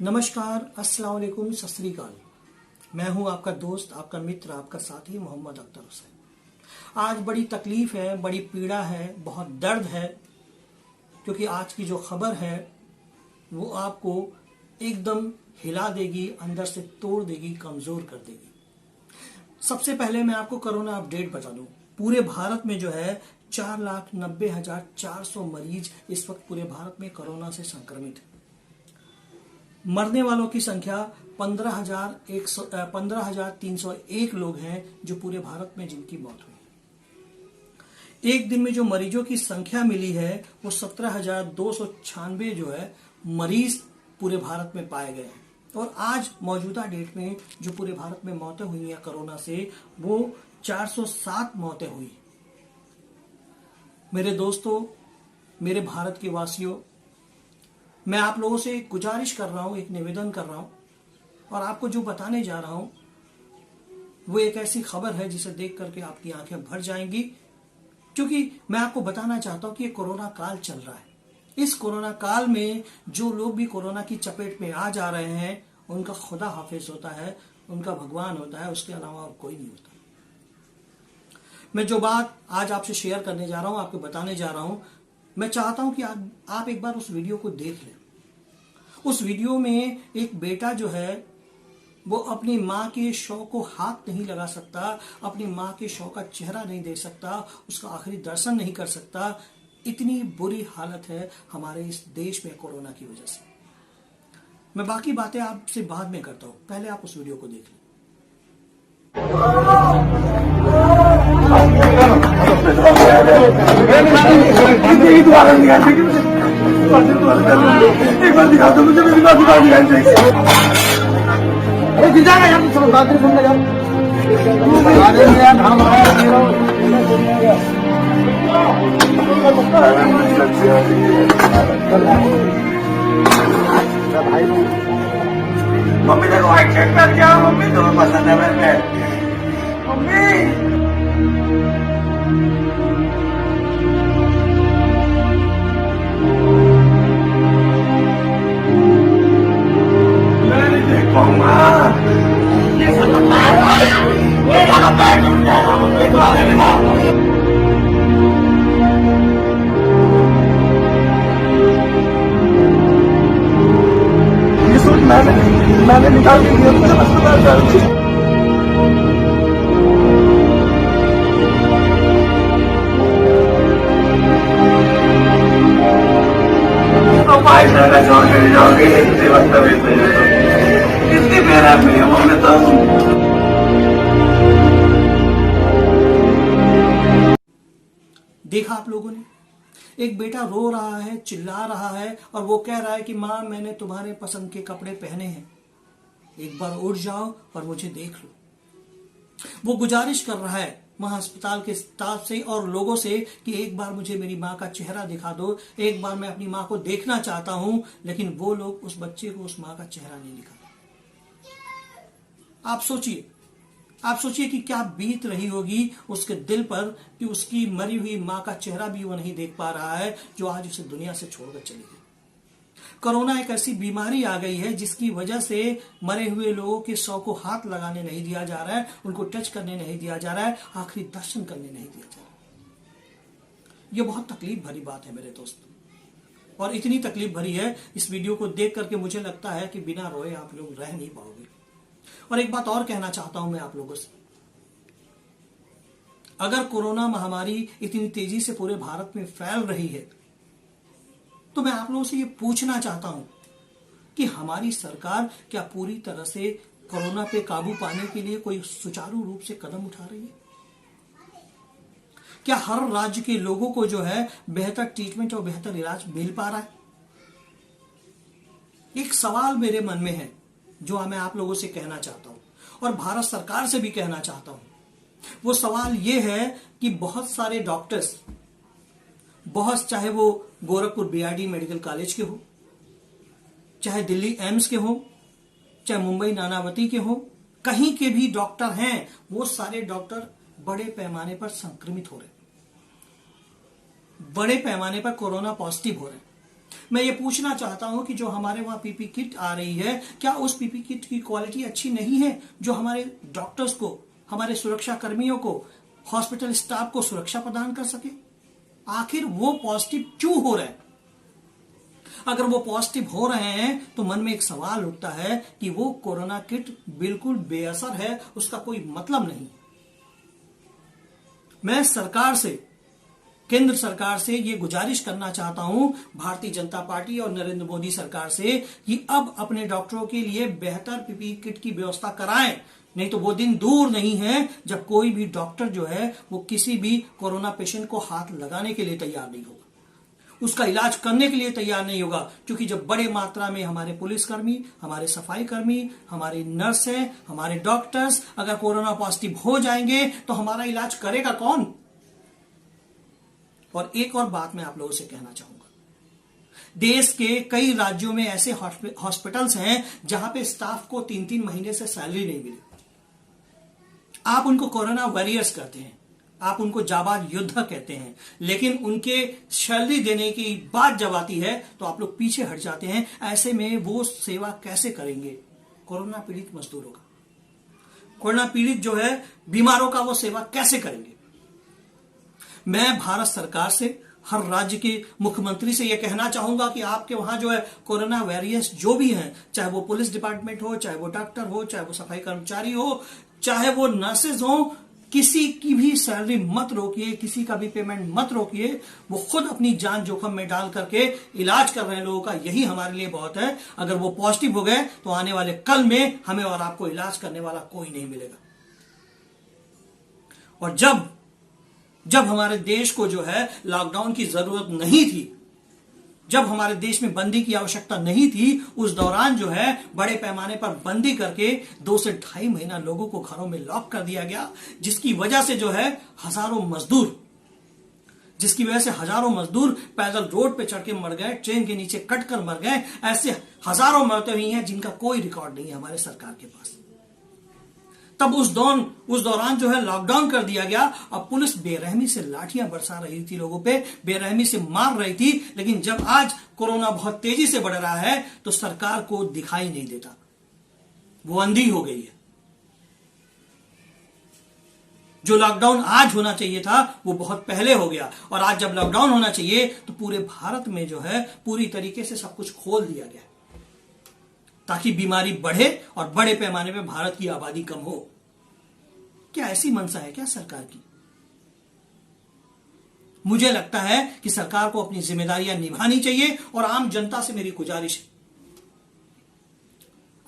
नमस्कार, अस्सलाम वालेकुम, सत श्री अकाल। मैं हूं आपका दोस्त, आपका मित्र, आपका साथी मोहम्मद अख्तर हुसैन। आज बड़ी तकलीफ है, बड़ी पीड़ा है, बहुत दर्द है, क्योंकि आज की जो खबर है वो आपको एकदम हिला देगी, अंदर से तोड़ देगी, कमजोर कर देगी। सबसे पहले मैं आपको कोरोना अपडेट बता दूं। पूरे भारत में जो है 4,90,400 मरीज इस वक्त पूरे भारत में कोरोना से संक्रमित है। मरने वालों की संख्या 15,301 लोग हैं जो पूरे भारत में जिनकी मौत हुई। एक दिन में जो मरीजों की संख्या मिली है वो 17,296 जो है मरीज पूरे भारत में पाए गए हैं। और आज मौजूदा डेट में जो पूरे भारत में मौतें हुई हैं कोरोना से, वो 407 मौतें हुई। मेरे दोस्तों, मेरे भारत के वासियों, मैं आप लोगों से एक गुजारिश कर रहा हूं, एक निवेदन कर रहा हूं, और आपको जो बताने जा रहा हूं वो एक ऐसी खबर है जिसे देख करके आपकी आंखें भर जाएंगी, क्योंकि मैं आपको बताना चाहता हूं कि ये कोरोना काल चल रहा है। इस कोरोना काल में जो लोग भी कोरोना की चपेट में आ जा रहे हैं उनका खुदा हाफिज होता है, उनका भगवान होता है, उसके अलावा और कोई नहीं होता। मैं जो बात आज आपसे शेयर करने जा रहा हूं, आपको बताने जा रहा हूं, मैं चाहता हूं कि आप एक बार उस वीडियो को देख लें। उस वीडियो में एक बेटा जो है वो अपनी माँ के शव को हाथ नहीं लगा सकता, अपनी माँ के शव का चेहरा नहीं देख सकता, उसका आखिरी दर्शन नहीं कर सकता। इतनी बुरी हालत है हमारे इस देश में कोरोना की वजह से। मैं बाकी बातें आपसे बाद में करता हूं, पहले आप उस वीडियो को देख लें। एक बार दिखा दो मुझे, मेरी बात दिखाई चाहिए। अरे जाएगा यार, चलो बात सुन ले यार। मम्मी देखो व्हाइट शर्ट पहन के आओ, मम्मी तुम्हें पसंद है मेरे। मम्मी मैंने निकाल के दिया, मुझे अस्पताल जाना। कितनी मेरा देखा आप लोगों ने, एक बेटा रो रहा है, चिल्ला रहा है, और वो कह रहा है कि माँ मैंने तुम्हारे पसंद के कपड़े पहने हैं, एक बार उठ जाओ और मुझे देख लो। वो गुजारिश कर रहा है वहां अस्पताल के स्टाफ से और लोगों से कि एक बार मुझे मेरी माँ का चेहरा दिखा दो, एक बार मैं अपनी माँ को देखना चाहता हूं। लेकिन वो लोग उस बच्चे को उस माँ का चेहरा नहीं दिखाते। आप सोचिए कि क्या बीत रही होगी उसके दिल पर कि उसकी मरी हुई माँ का चेहरा भी वो नहीं देख पा रहा है, जो आज उसे दुनिया से छोड़कर चली गई। कोरोना एक ऐसी बीमारी आ गई है जिसकी वजह से मरे हुए लोगों के शव को हाथ लगाने नहीं दिया जा रहा है, उनको टच करने नहीं दिया जा रहा है, आखिरी दर्शन करने नहीं दिया जा रहा है। यह बहुत तकलीफ भरी बात है मेरे दोस्त, और इतनी तकलीफ भरी है, इस वीडियो को देख करके मुझे लगता है कि बिना रोए आप लोग रह नहीं पाओगे। और एक बात और कहना चाहता हूं मैं आप लोगों से, अगर कोरोना महामारी इतनी तेजी से पूरे भारत में फैल रही है तो मैं आप लोगों से ये पूछना चाहता हूं कि हमारी सरकार क्या पूरी तरह से कोरोना पे काबू पाने के लिए कोई सुचारू रूप से कदम उठा रही है? क्या हर राज्य के लोगों को जो है बेहतर ट्रीटमेंट और बेहतर इलाज मिल पा रहा है? एक सवाल मेरे मन में है जो मैं आप लोगों से कहना चाहता हूं और भारत सरकार से भी कहना चाहता हूं। वो सवाल ये है कि बहुत सारे डॉक्टर्स, चाहे वो गोरखपुर बीआरडी मेडिकल कॉलेज के हो, चाहे दिल्ली एम्स के हो, चाहे मुंबई नानावती के हो, कहीं के भी डॉक्टर हैं, वो सारे डॉक्टर बड़े पैमाने पर संक्रमित हो रहे हैं, बड़े पैमाने पर कोरोना पॉजिटिव हो रहे हैं। मैं ये पूछना चाहता हूं कि जो हमारे वहां पीपी किट आ रही है, क्या उस पीपी किट की क्वालिटी अच्छी नहीं है जो हमारे डॉक्टर्स को, हमारे सुरक्षा कर्मियों को, हॉस्पिटल स्टाफ को सुरक्षा प्रदान कर सके? आखिर वो पॉजिटिव क्यों हो रहे हैं? अगर वो पॉजिटिव हो रहे हैं तो मन में एक सवाल उठता है कि वो कोरोना किट बिल्कुल बेअसर है, उसका कोई मतलब नहीं। मैं सरकार से, केंद्र सरकार से ये गुजारिश करना चाहता हूं, भारतीय जनता पार्टी और नरेंद्र मोदी सरकार से, कि अब अपने डॉक्टरों के लिए बेहतर पीपीई किट की व्यवस्था कराएं। नहीं तो वो दिन दूर नहीं है जब कोई भी डॉक्टर जो है वो किसी भी कोरोना पेशेंट को हाथ लगाने के लिए तैयार नहीं होगा, उसका इलाज करने के लिए तैयार नहीं होगा। क्योंकि जब बड़े मात्रा में हमारे पुलिसकर्मी, हमारे सफाई कर्मी, हमारे नर्सें, हमारे डॉक्टर्स अगर कोरोना पॉजिटिव हो जाएंगे तो हमारा इलाज करेगा कौन? और एक और बात मैं आप लोगों से कहना चाहूंगा, देश के कई राज्यों में ऐसे हॉस्पिटल्स हैं जहां पे स्टाफ को 3-3 महीने से सैलरी नहीं मिली। आप उनको कोरोना वॉरियर्स कहते हैं, आप उनको जाबाज योद्धा कहते हैं, लेकिन उनके सैलरी देने की बात जब आती है तो आप लोग पीछे हट जाते हैं। ऐसे में वो सेवा कैसे करेंगे कोरोना पीड़ित मजदूरों का? कोरोना पीड़ित जो है बीमारों का वो सेवा कैसे करेंगे? मैं भारत सरकार से, हर राज्य के मुख्यमंत्री से यह कहना चाहूंगा कि आपके वहां जो है कोरोना वॉरियर्स जो भी हैं, चाहे वो पुलिस डिपार्टमेंट हो, चाहे वो डॉक्टर हो, चाहे वो सफाई कर्मचारी हो, चाहे वो नर्सेज हो, किसी की भी सैलरी मत रोकिए, किसी का भी पेमेंट मत रोकिए। वो खुद अपनी जान जोखिम में डाल करके इलाज कर रहे हैं लोगों का, यही हमारे लिए बहुत है। अगर वो पॉजिटिव हो गए तो आने वाले कल में हमें और आपको इलाज करने वाला कोई नहीं मिलेगा। और जब हमारे देश को जो है लॉकडाउन की जरूरत नहीं थी, जब हमारे देश में बंदी की आवश्यकता नहीं थी, उस दौरान जो है बड़े पैमाने पर बंदी करके 2 से 2.5 महीना लोगों को घरों में लॉक कर दिया गया, जिसकी वजह से जो है हजारों मजदूर पैदल रोड पे चढ़ के मर गए, ट्रेन के नीचे कट कर मर गए। ऐसे हजारों मौतें हुई हैं जिनका कोई रिकॉर्ड नहीं है हमारे सरकार के पास। तब उस दौरान जो है लॉकडाउन कर दिया गया। अब पुलिस बेरहमी से लाठियां बरसा रही थी लोगों पे, बेरहमी से मार रही थी। लेकिन जब आज कोरोना बहुत तेजी से बढ़ रहा है तो सरकार को दिखाई नहीं देता, वो अंधी हो गई है। जो लॉकडाउन आज होना चाहिए था वो बहुत पहले हो गया, और आज जब लॉकडाउन होना चाहिए तो पूरे भारत में जो है पूरी तरीके से सब कुछ खोल दिया गया ताकि बीमारी बढ़े और बड़े पैमाने पे भारत की आबादी कम हो। क्या ऐसी मंशा है क्या सरकार की? मुझे लगता है कि सरकार को अपनी जिम्मेदारियां निभानी चाहिए। और आम जनता से मेरी गुजारिश है,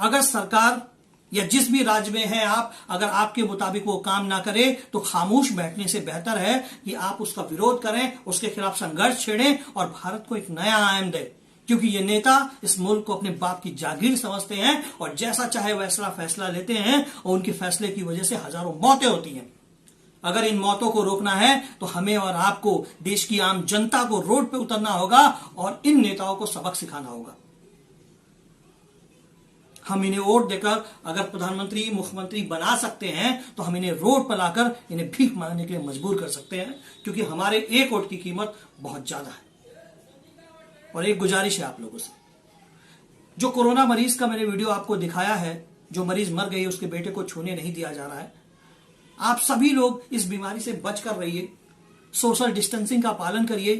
अगर सरकार या जिस भी राज्य में है आप, अगर आपके मुताबिक वो काम ना करे तो खामोश बैठने से बेहतर है कि आप उसका विरोध करें, उसके खिलाफ संघर्ष छेड़ें और भारत को एक नया आयाम दें। क्योंकि ये नेता इस मुल्क को अपने बाप की जागीर समझते हैं और जैसा चाहे वैसा फैसला लेते हैं, और उनके फैसले की वजह से हजारों मौतें होती हैं। अगर इन मौतों को रोकना है तो हमें और आपको, देश की आम जनता को रोड पे उतरना होगा और इन नेताओं को सबक सिखाना होगा। हम इन्हें वोट देकर अगर प्रधानमंत्री, मुख्यमंत्री बना सकते हैं तो हम इन्हें रोड पर लाकर इन्हें भीख मांगने के लिए मजबूर कर सकते हैं, क्योंकि हमारे एक वोट की कीमत बहुत ज्यादा है। और एक गुजारिश है आप लोगों से, जो कोरोना मरीज का मैंने वीडियो आपको दिखाया है, जो मरीज मर गई, उसके बेटे को छूने नहीं दिया जा रहा है। आप सभी लोग इस बीमारी से बचकर रहिए, सोशल डिस्टेंसिंग का पालन करिए,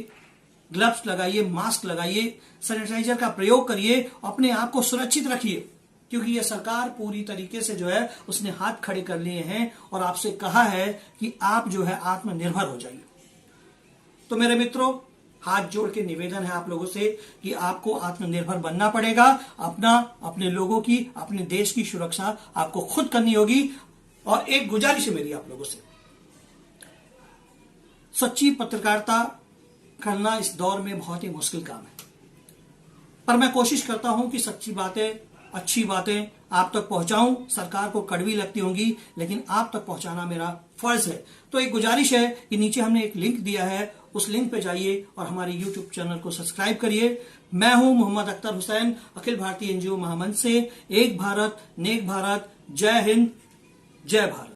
ग्लव्स लगाइए, मास्क लगाइए, सैनिटाइजर का प्रयोग करिए, अपने आप को सुरक्षित रखिए। क्योंकि यह सरकार पूरी तरीके से जो है उसने हाथ खड़े कर लिए हैं और आपसे कहा है कि आप जो है आत्मनिर्भर हो जाइए। तो मेरे मित्रों, हाथ जोड़ के निवेदन है आप लोगों से कि आपको आत्मनिर्भर बनना पड़ेगा। अपने लोगों की, अपने देश की सुरक्षा आपको खुद करनी होगी। और एक गुजारिश है मेरी आप लोगों से, सच्ची पत्रकारिता करना इस दौर में बहुत ही मुश्किल काम है, पर मैं कोशिश करता हूं कि सच्ची बातें, अच्छी बातें आप तक पहुंचाऊं। सरकार को कड़वी लगती होंगी, लेकिन आप तक पहुंचाना मेरा फर्ज है। तो एक गुजारिश है कि नीचे हमने एक लिंक दिया है, उस लिंक पे जाइए और हमारे YouTube चैनल को सब्सक्राइब करिए। मैं हूं मोहम्मद अख्तर हुसैन, अखिल भारतीय NGO महामंच से। एक भारत नेक भारत, जय हिंद, जय भारत।